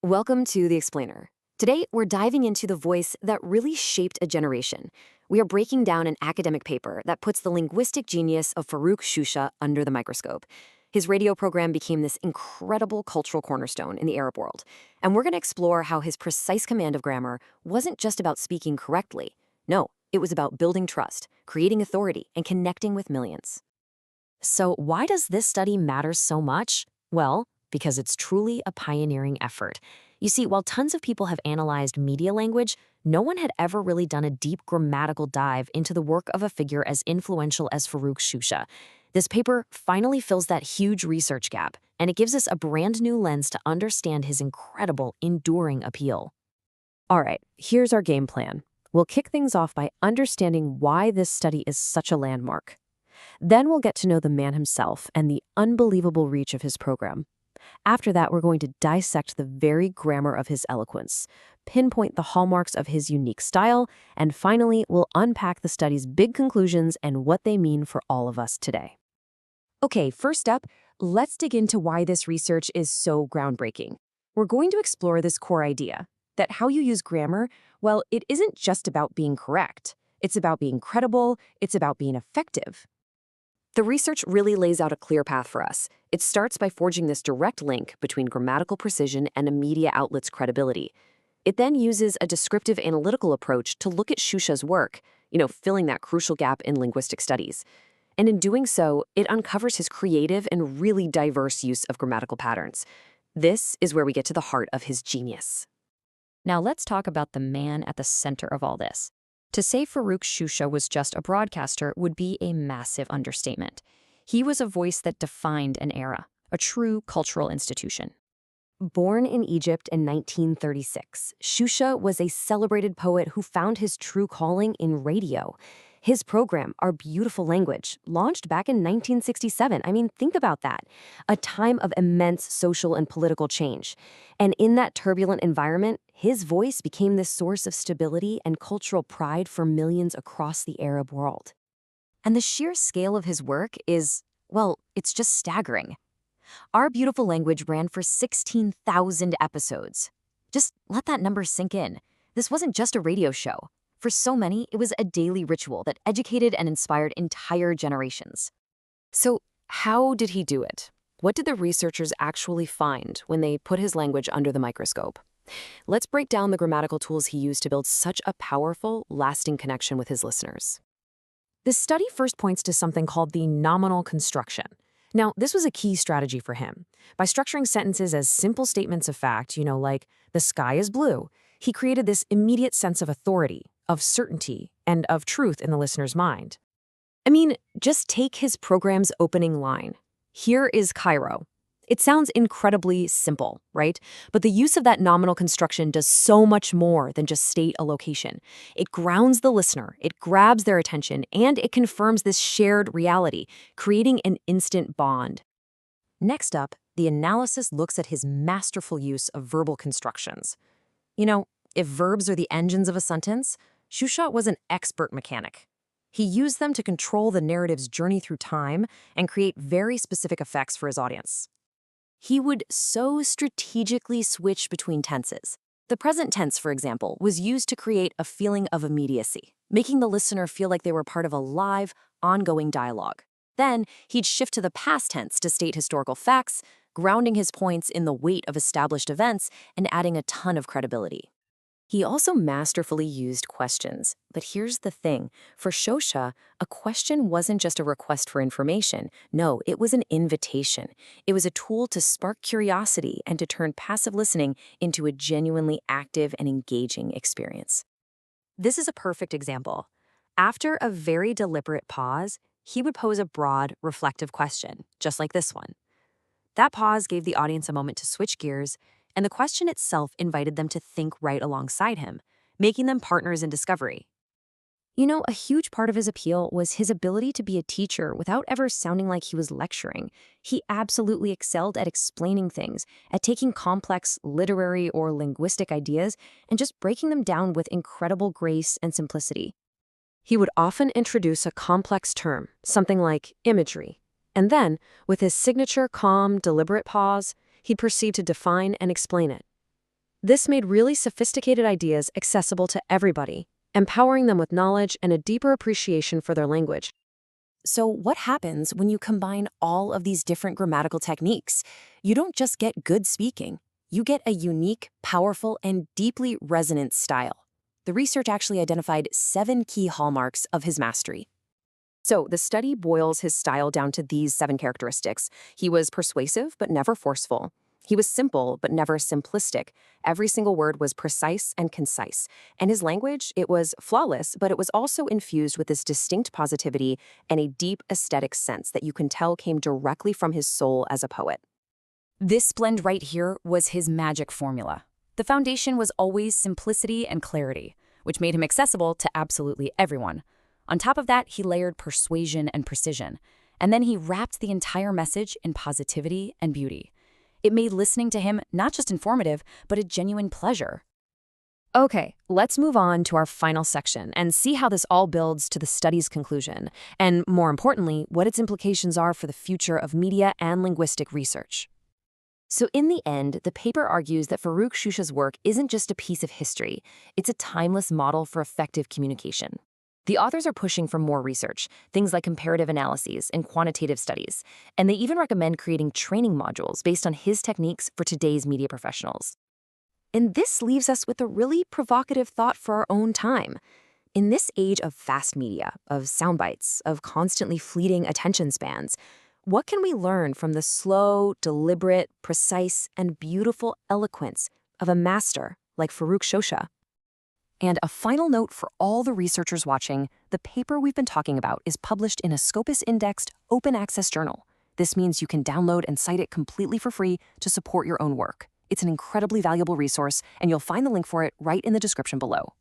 Welcome to The Explainer. Today, we're diving into the voice that really shaped a generation. We are breaking down an academic paper that puts the linguistic genius of Farouk Shousha under the microscope. His radio program became this incredible cultural cornerstone in the Arab world, and we're going to explore how his precise command of grammar wasn't just about speaking correctly. No, it was about building trust, creating authority, and connecting with millions. So why does this study matter so much? Well, because it's truly a pioneering effort. You see, while tons of people have analyzed media language, no one had ever really done a deep grammatical dive into the work of a figure as influential as Farouk Shousha. This paper finally fills that huge research gap, and it gives us a brand new lens to understand his incredible, enduring appeal. All right, here's our game plan. We'll kick things off by understanding why this study is such a landmark. Then we'll get to know the man himself and the unbelievable reach of his program. After that, we're going to dissect the very grammar of his eloquence, pinpoint the hallmarks of his unique style, and finally, we'll unpack the study's big conclusions and what they mean for all of us today. Okay, first up, let's dig into why this research is so groundbreaking. We're going to explore this core idea that how you use grammar, well, it isn't just about being correct. It's about being credible, it's about being effective. The research really lays out a clear path for us. It starts by forging this direct link between grammatical precision and a media outlet's credibility. It then uses a descriptive analytical approach to look at Shousha's work, filling that crucial gap in linguistic studies. And in doing so, it uncovers his creative and really diverse use of grammatical patterns. This is where we get to the heart of his genius. Now let's talk about the man at the center of all this. To say Farouk Shousha was just a broadcaster would be a massive understatement. He was a voice that defined an era, a true cultural institution. Born in Egypt in 1936, Shousha was a celebrated poet who found his true calling in radio. His program, Our Beautiful Language, launched back in 1967. Think about that. A time of immense social and political change. And in that turbulent environment, his voice became this source of stability and cultural pride for millions across the Arab world. And the sheer scale of his work is, well, it's just staggering. Our Beautiful Language ran for 16,000 episodes. Just let that number sink in. This wasn't just a radio show. For so many, it was a daily ritual that educated and inspired entire generations. So, how did he do it? What did the researchers actually find when they put his language under the microscope? Let's break down the grammatical tools he used to build such a powerful, lasting connection with his listeners. This study first points to something called the nominal construction. Now, this was a key strategy for him. By structuring sentences as simple statements of fact, like, the sky is blue, he created this immediate sense of authority, of certainty, and of truth in the listener's mind. Just take his program's opening line. Here is Cairo. It sounds incredibly simple, right? But the use of that nominal construction does so much more than just state a location. It grounds the listener, it grabs their attention, and it confirms this shared reality, creating an instant bond. Next up, the analysis looks at his masterful use of verbal constructions. If verbs are the engines of a sentence, Shousha was an expert mechanic. He used them to control the narrative's journey through time and create very specific effects for his audience. He would so strategically switch between tenses. The present tense, for example, was used to create a feeling of immediacy, making the listener feel like they were part of a live, ongoing dialogue. Then, he'd shift to the past tense to state historical facts, grounding his points in the weight of established events and adding a ton of credibility. He also masterfully used questions. But here's the thing. For Shousha, a question wasn't just a request for information. No, it was an invitation. It was a tool to spark curiosity and to turn passive listening into a genuinely active and engaging experience. This is a perfect example. After a very deliberate pause, he would pose a broad, reflective question, just like this one. That pause gave the audience a moment to switch gears, and the question itself invited them to think right alongside him, making them partners in discovery. A huge part of his appeal was his ability to be a teacher without ever sounding like he was lecturing. He absolutely excelled at explaining things, at taking complex literary or linguistic ideas and just breaking them down with incredible grace and simplicity. He would often introduce a complex term, something like imagery, and then, with his signature calm, deliberate pause, he'd proceed to define and explain it. This made really sophisticated ideas accessible to everybody, empowering them with knowledge and a deeper appreciation for their language. So, what happens when you combine all of these different grammatical techniques? You don't just get good speaking, you get a unique, powerful, and deeply resonant style. The research actually identified 7 key hallmarks of his mastery. So, the study boils his style down to these 7 characteristics. He was persuasive, but never forceful. He was simple, but never simplistic. Every single word was precise and concise. And his language, it was flawless, but it was also infused with this distinct positivity and a deep aesthetic sense that you can tell came directly from his soul as a poet. This blend right here was his magic formula. The foundation was always simplicity and clarity, which made him accessible to absolutely everyone. On top of that, he layered persuasion and precision. And then he wrapped the entire message in positivity and beauty. It made listening to him not just informative, but a genuine pleasure. Okay, let's move on to our final section and see how this all builds to the study's conclusion, and more importantly, what its implications are for the future of media and linguistic research. So in the end, the paper argues that Farouk Shousha's work isn't just a piece of history, it's a timeless model for effective communication. The authors are pushing for more research, things like comparative analyses and quantitative studies, and they even recommend creating training modules based on his techniques for today's media professionals. And this leaves us with a really provocative thought for our own time. In this age of fast media, of sound bites, of constantly fleeting attention spans, what can we learn from the slow, deliberate, precise, and beautiful eloquence of a master like Farouk Shousha? And a final note for all the researchers watching, the paper we've been talking about is published in a Scopus-indexed open access journal. This means you can download and cite it completely for free to support your own work. It's an incredibly valuable resource, and you'll find the link for it right in the description below.